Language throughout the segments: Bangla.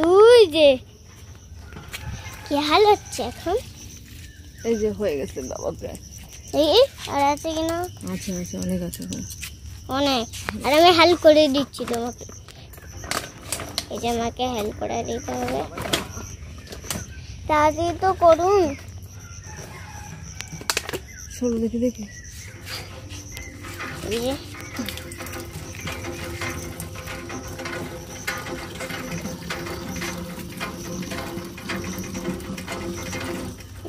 ওই যে কি হাল হচ্ছে এখন? এই যে হয়ে গেছে বাবা প্রায়। এই আর আছে কিনা? আচ্ছা আচ্ছা, অনেক আছে অনেক। আর আমি হেল্প করে দিচ্ছি তোমাকে। এই যে আমাকে হেল্প করে দিতে হবে, তাড়াতাড়ি তো করুন। সরু দেখি দেখি। এই যে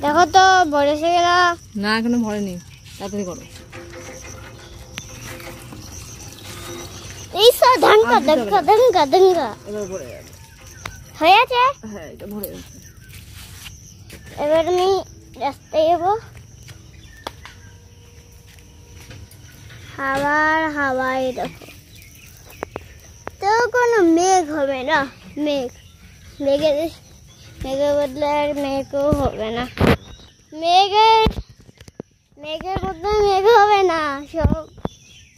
দেখো তো ভরেছে কিনা? না এখনো ভরেনি, তাড়াতাড়ি করো। এই ধানকা ধানকা ধানকা ধানকা এবার ভরে যাবে। হয়ে আছে? হ্যাঁ এটা ভরে গেছে। এবার আমি রাস্তায় যাবো। হাওয়ায় দেখো তো কোনো মেঘ হবে না। মেঘের বদলে আর মেঘও হবে না। মেঘের বদলে মেঘ হবে না, সব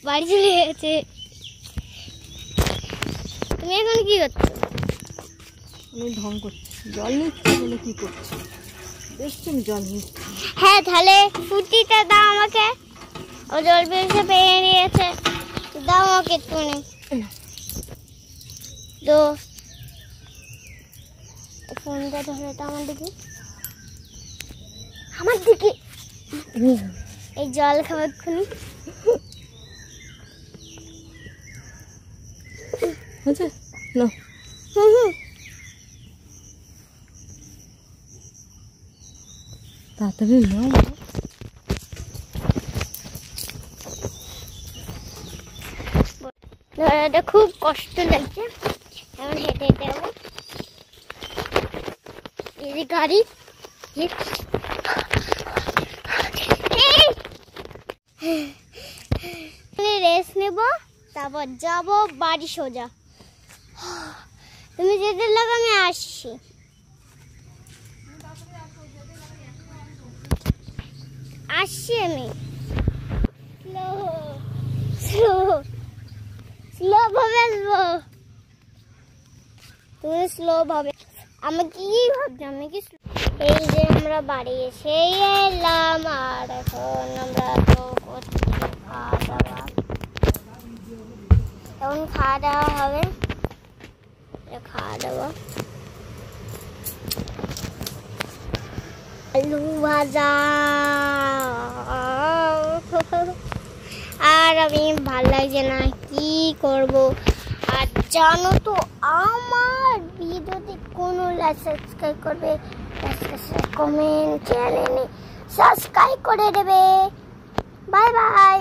বাড়ি চলে গেছে। তুমি এখন কি করছো? আমি ঢং করছি, জল নিচ্ছি বলে কি করছি দেখছি, আমি জল নিচ্ছি। হ্যাঁ তাহলে ফুটিটা দাও আমাকে। ও জল বেশি পেয়ে নিয়েছে, দাও আমাকে একটুখানি তো। ফোনটা ধরে তো আমার দিকে এই জল খাবার খুনি। আচ্ছা না তাড়াতাড়ি নাও। ধরাটা খুব কষ্ট লাগছে, এখন হেঁটে হেঁটে যাবো। এই যে গাড়ি রেস্ট নেব, তারপর যাব বাড়ি সোজা। তুমি যেতে লাগো, আমি আসছি। আমি স্লো ভাবে আসবো। তুমি স্লো ভাবে, আমি কি ভাবছি? আমি কি এই যে আমরা বাড়ি এসে এলাম, আর এখন আমরা তো করছি খাওয়া দাওয়া। এখন খাওয়া দাওয়া হবে, আলু ভাজা। আর আমি ভালো লাগছে না, কি করব। আর জানো তো আমার ভিডিওতে কোনো সাবস্ক্রাইব করবে, কমেন্ট চ্যানেলে সাবস্ক্রাইব করে দেবে। Bye bye.